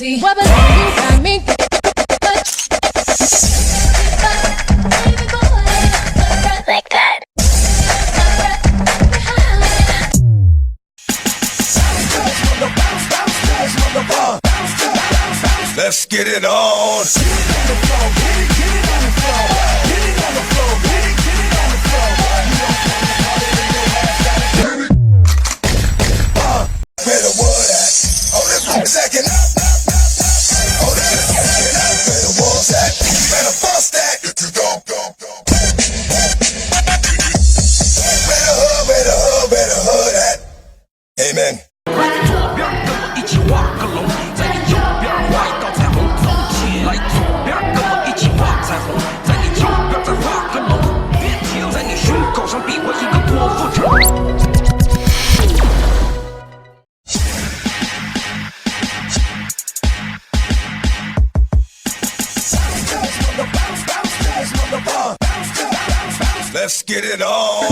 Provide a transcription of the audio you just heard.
See, what you got me. Like that. Let's get it on. Where the wood at? Oh, this one second. Oh, this is second. Where the wood's at? You better bust that. Where the hood at? Amen. Let's get it on.